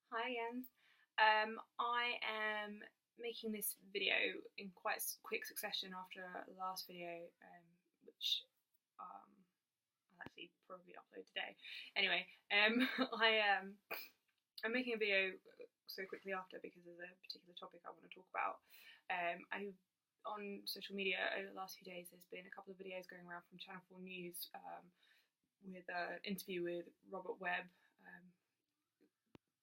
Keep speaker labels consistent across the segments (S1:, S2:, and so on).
S1: Hi again. I am making this video in quite quick succession after the last video, which I'll actually probably upload today. Anyway, I'm making a video so quickly after because there's a particular topic I want to talk about. On social media over the last few days, there's been a couple of videos going around from Channel 4 News with an interview with Robert Webb.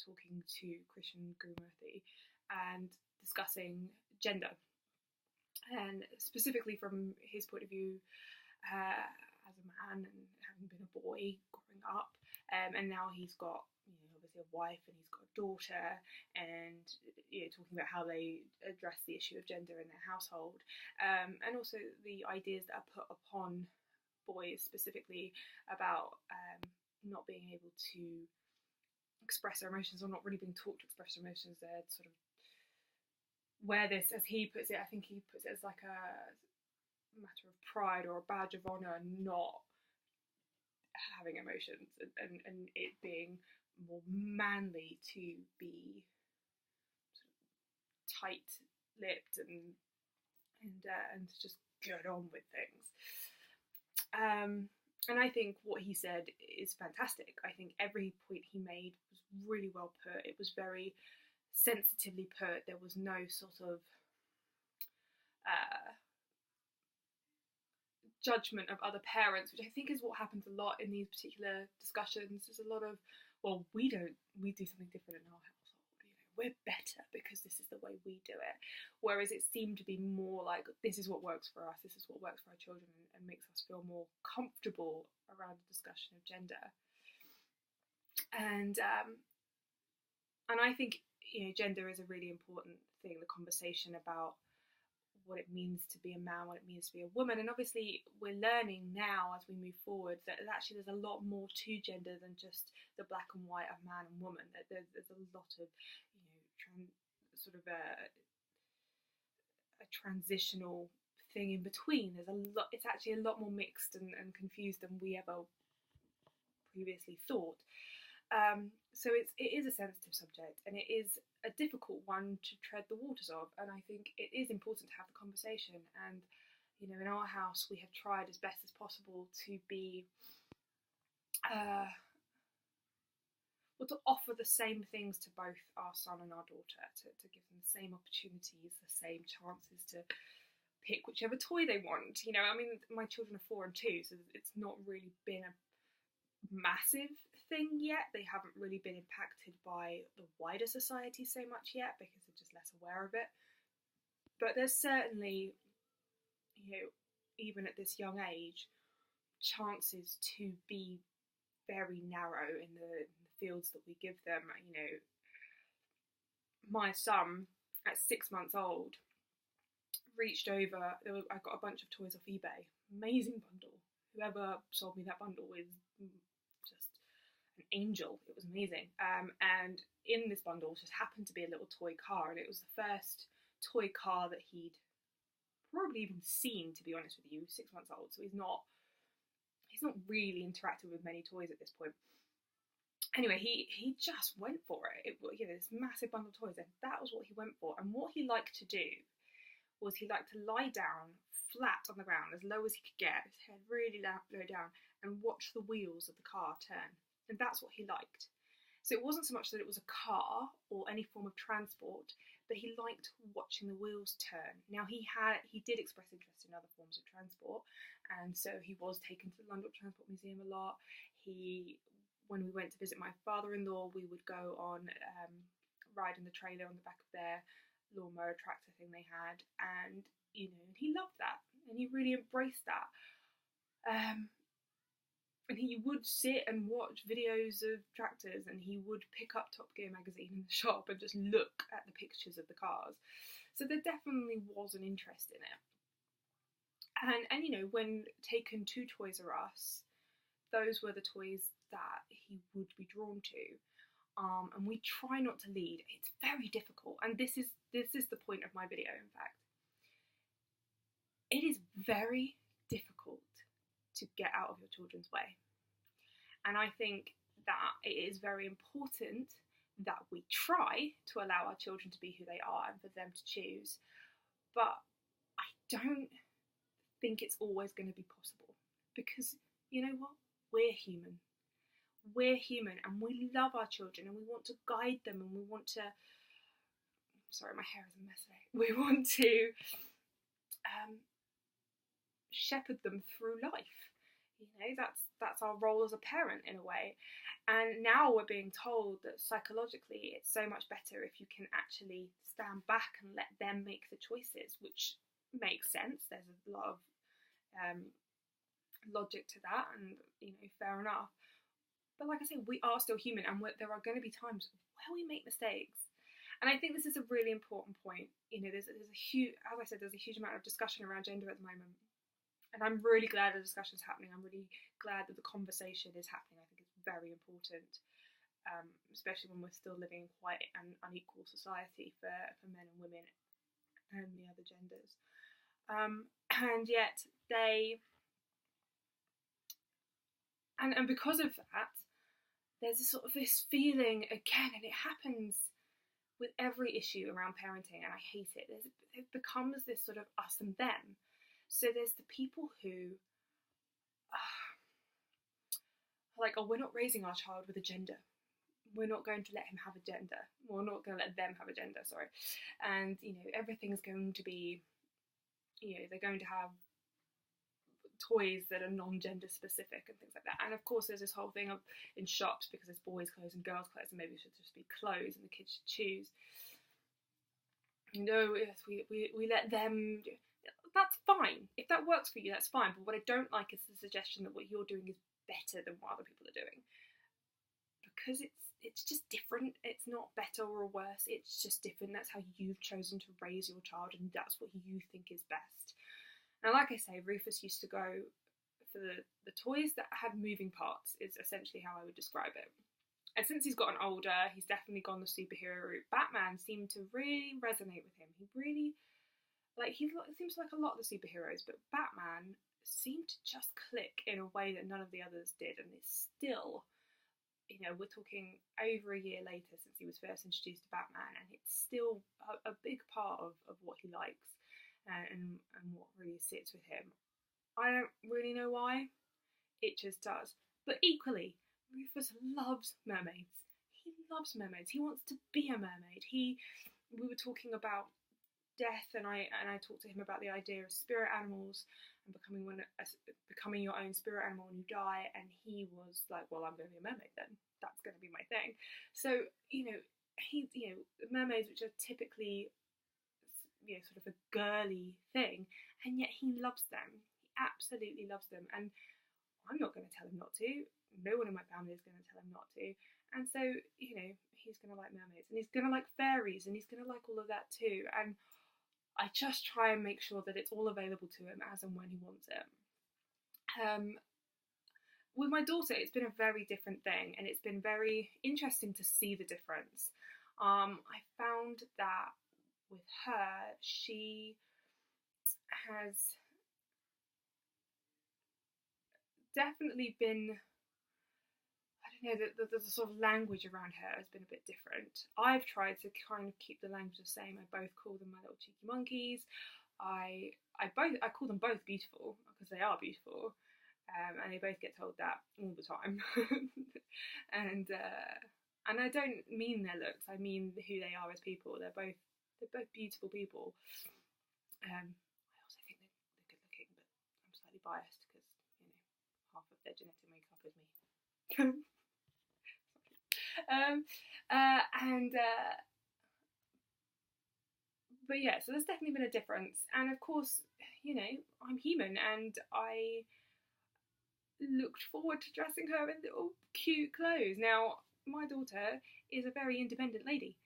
S1: Talking to Christian Gurumurthy and discussing gender, and specifically from his point of view as a man and having been a boy growing up, and now he's got obviously a wife and he's got a daughter, and talking about how they address the issue of gender in their household, and also the ideas that are put upon boys specifically about not being able to express their emotions, or not really being taught to express their emotions. They're sort of wear this, as he puts it, I think he puts it as like a matter of pride or a badge of honour, not having emotions, and it being more manly to be sort of tight-lipped and to just get on with things. And I think what he said is fantastic. I think every point he made was really well put. It was very sensitively put. There was no sort of judgment of other parents, which I think is what happens a lot in these particular discussions. There's a lot of, well, we do something different in our household. We're better because this is the way we do it. Whereas it seemed to be more like, this is what works for us, this is what works for our children, and makes us feel more comfortable around the discussion of gender. And I think gender is a really important thing. The conversation about what it means to be a man, what it means to be a woman, and obviously we're learning now as we move forward that actually there's a lot more to gender than just the black and white of man and woman. There's a lot of sort of a transitional thing in between. There's a lot. It's actually a lot more mixed and confused than we ever previously thought. So it is a sensitive subject, and it is a difficult one to tread the waters of, and I think it is important to have the conversation. And in our house we have tried as best as possible to be to offer the same things to both our son and our daughter, to give them the same opportunities, the same chances to pick whichever toy they want. I mean, my children are 4 and 2, so it's not really been a massive thing yet. They haven't really been impacted by the wider society so much yet because they're just less aware of it. But there's certainly, even at this young age, chances to be very narrow in the fields that we give them. My son at 6 months old reached over. I got a bunch of toys off eBay. Amazing bundle. Whoever sold me that bundle is just an angel. It was amazing. And in this bundle just happened to be a little toy car, and it was the first toy car that he'd probably even seen, to be honest with you. 6 months old, so he's not really interacted with many toys at this point. Anyway, he just went for it. This massive bundle of toys, and that was what he went for. And what he liked to do was he liked to lie down flat on the ground, as low as he could get, his head really low down, and watch the wheels of the car turn. And that's what he liked. So it wasn't so much that it was a car or any form of transport, but he liked watching the wheels turn. Now he did express interest in other forms of transport, and so he was taken to the London Transport Museum a lot. When we went to visit my father-in-law, we would go on ride in the trailer on the back of their lawnmower tractor thing they had, and he loved that, and he really embraced that. And he would sit and watch videos of tractors, and he would pick up Top Gear magazine in the shop and just look at the pictures of the cars. So there definitely was an interest in it. And when taken to Toys R Us, those were the toys that he would be drawn to. And we try not to lead. It's very difficult, and this is the point of my video, in fact. It is very difficult to get out of your children's way. And I think that it is very important that we try to allow our children to be who they are and for them to choose. But I don't think it's always going to be possible, because you know what? We're human. We're human, and we love our children, and we want to guide them, and we want to. Sorry, my hair is a mess today. We want to shepherd them through life. You know, that's our role as a parent in a way. And now we're being told that psychologically it's so much better if you can actually stand back and let them make the choices, which makes sense. There's a lot of logic to that, and you know, fair enough. But like I say, we are still human, and there are going to be times where we make mistakes. And I think this is a really important point. You know, there's a huge, as I said, there's a huge amount of discussion around gender at the moment. And I'm really glad the discussion's happening. I'm really glad that the conversation is happening. I think it's very important, especially when we're still living in quite an unequal society for men and women and the other genders. And yet and because of that, there's this feeling again, and it happens with every issue around parenting, and I hate it. It becomes this sort of us and them. So there's the people who are like, oh, we're not raising our child with a gender. We're not going to let him have a gender. We're not going to let them have a gender, sorry. And, you know, everything's going to be, you know, they're going to have toys that are non-gender specific and things like that. And of course there's this whole thing of in shops, because there's boys' clothes and girls' clothes, and maybe it should just be clothes and the kids should choose. No, yes, we let them do. That's fine. If that works for you, that's fine. But what I don't like is the suggestion that what you're doing is better than what other people are doing. Because it's just different. It's not better or worse. It's just different. That's how you've chosen to raise your child, and that's what you think is best. Now, like I say, Rufus used to go for the toys that had moving parts, is essentially how I would describe it. And since he's gotten older, he's definitely gone the superhero route. Batman seemed to really resonate with him. He really... he seems like a lot of the superheroes, but Batman seemed to just click in a way that none of the others did, and it's still, you know, we're talking over a year later since he was first introduced to Batman, and it's still a big part of what he likes and what really sits with him. I don't really know why, it just does. But equally, Rufus loves mermaids. He loves mermaids. He wants to be a mermaid. We were talking about death, and I talked to him about the idea of spirit animals and becoming your own spirit animal when you die, and he was like, well, I'm going to be a mermaid then. That's going to be my thing. So, you know, mermaids, which are typically, you know, sort of a girly thing, and yet he loves them. He absolutely loves them, and I'm not going to tell him not to. No one in my family is going to tell him not to. And so, you know, he's going to like mermaids, and he's going to like fairies, and he's going to like all of that too. And I just try and make sure that it's all available to him as and when he wants it. With my daughter, it's been a very different thing, and it's been very interesting to see the difference. I found that with her, she has definitely been, I don't know, the sort of language around her has been a bit different. I've tried to kind of keep the language the same. I both call them my little cheeky monkeys. I call them both beautiful, because they are beautiful, and they both get told that all the time. and I don't mean their looks. I mean who they are as people. They're both beautiful people. I also think they're good looking, but I'm slightly biased because, you know, half of their genetic makeup is me. But yeah, so there's definitely been a difference, and of course, you know, I'm human, and I looked forward to dressing her in little cute clothes. Now, my daughter is a very independent lady,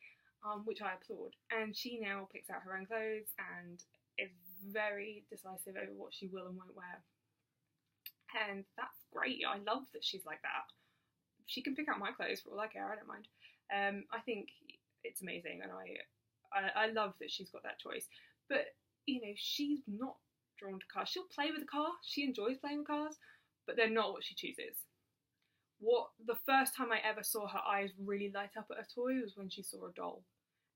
S1: which I applaud, and she now picks out her own clothes and is very decisive over what she will and won't wear, and that's great. I love that she's like that. She can pick out my clothes for all I care. I don't mind. I think it's amazing, and I love that she's got that choice. But, you know, she's not drawn to cars. She'll play with a car. She enjoys playing with cars, but they're not what she chooses. The first time I ever saw her eyes really light up at a toy was when she saw a doll,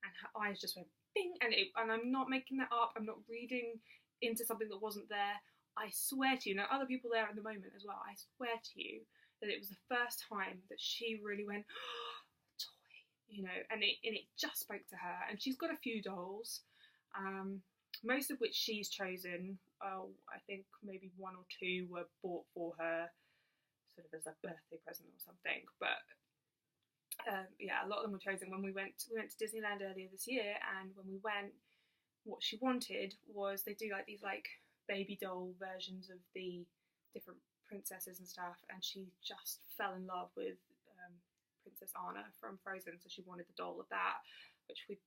S1: and her eyes just went bing. And I'm not making that up. I'm not reading into something that wasn't there. I swear to you, now other people there at the moment as well, I swear to you that it was the first time that she really went, oh, toy, and it just spoke to her. And she's got a few dolls, most of which she's chosen. I think maybe one or two were bought for her sort of as a birthday present or something, but yeah, a lot of them were chosen. When we went to Disneyland earlier this year, and when we went, what she wanted was, they do like these like baby doll versions of the different princesses and stuff, and she just fell in love with Princess Anna from Frozen, so she wanted the doll of that, which we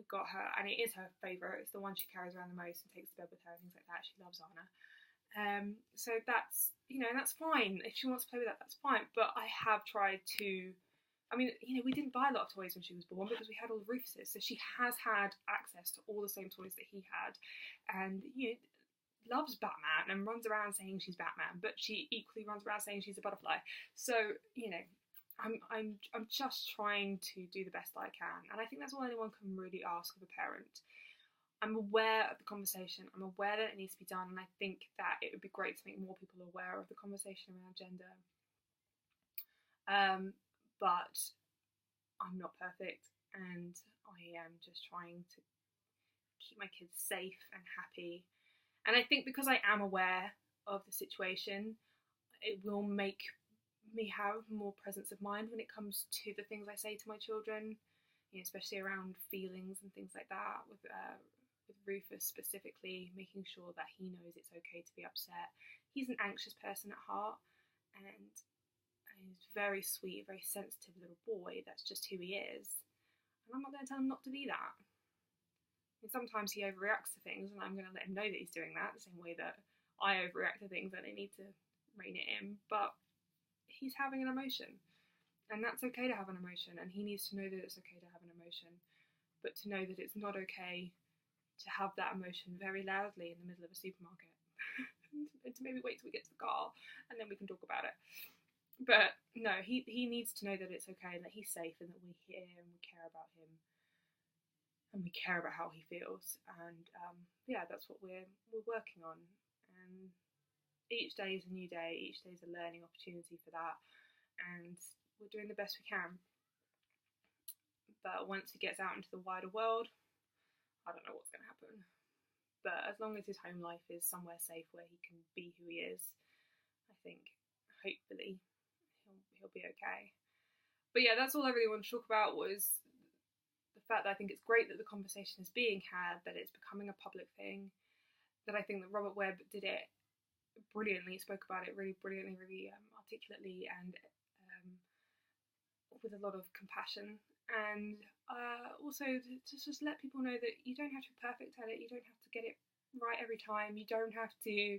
S1: got her, and it is her favourite. It's the one she carries around the most and takes to bed with her and things like that. She loves Anna. So that's, that's fine. If she wants to play with that, that's fine. But I have tried to, we didn't buy a lot of toys when she was born because we had all the Rufuses. So she has had access to all the same toys that he had. And, loves Batman and runs around saying she's Batman, but she equally runs around saying she's a butterfly. So, I'm just trying to do the best I can. And I think that's all anyone can really ask of a parent. I'm aware of the conversation. I'm aware that it needs to be done, and I think that it would be great to make more people aware of the conversation around gender. But I'm not perfect, and I am just trying to keep my kids safe and happy. And I think because I am aware of the situation, it will make me have more presence of mind when it comes to the things I say to my children, especially around feelings and things like that. With Rufus specifically, making sure that he knows it's okay to be upset. He's an anxious person at heart, and he's very sweet, very sensitive little boy. That's just who he is, and I'm not going to tell him not to be that. And sometimes he overreacts to things, and I'm going to let him know that he's doing that, the same way that I overreact to things and I need to rein it in. But he's having an emotion, and that's okay to have an emotion, and he needs to know that it's okay to have an emotion, but to know that it's not okay to have that emotion very loudly in the middle of a supermarket. And to maybe wait till we get to the car and then we can talk about it. But no, he needs to know that it's okay and that he's safe and that we hear and we care about him and we care about how he feels. And yeah, that's what we're working on. And each day is a new day. Each day is a learning opportunity for that. And we're doing the best we can. But once he gets out into the wider world, I don't know what's going to happen. But as long as his home life is somewhere safe where he can be who he is, I think hopefully he'll be okay. But yeah, that's all I really want to talk about, was the fact that I think it's great that the conversation is being had, that it's becoming a public thing, that I think that Robert Webb did it brilliantly, spoke about it really brilliantly, really articulately, and with a lot of compassion. And also to just let people know that you don't have to be perfect at it, you don't have to get it right every time, you don't have to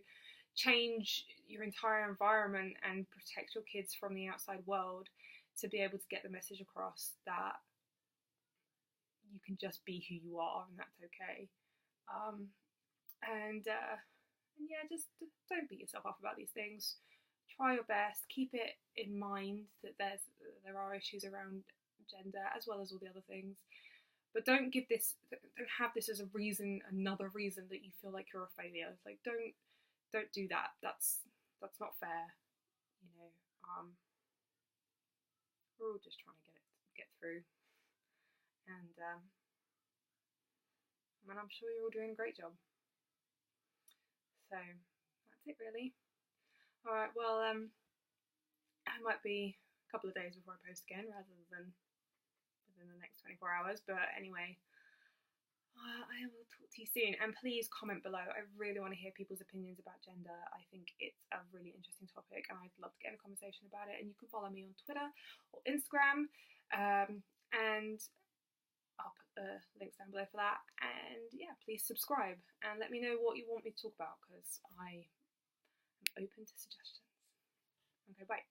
S1: change your entire environment and protect your kids from the outside world to be able to get the message across that you can just be who you are and that's okay. And yeah, just don't beat yourself up about these things. Try your best, keep it in mind that there are issues around gender as well as all the other things, but don't have this as another reason that you feel like you're a failure. Like, don't do that. That's not fair. We're all just trying to get through, and I'm sure you're all doing a great job. So that's it really. All right, well, it might be a couple of days before I post again rather than within the next 24 hours. But anyway, I will talk to you soon. And please comment below. I really want to hear people's opinions about gender. I think it's a really interesting topic and I'd love to get in a conversation about it. And you can follow me on Twitter or Instagram. And I'll put the links down below for that. And yeah, please subscribe and let me know what you want me to talk about, because I am open to suggestions. Okay, bye.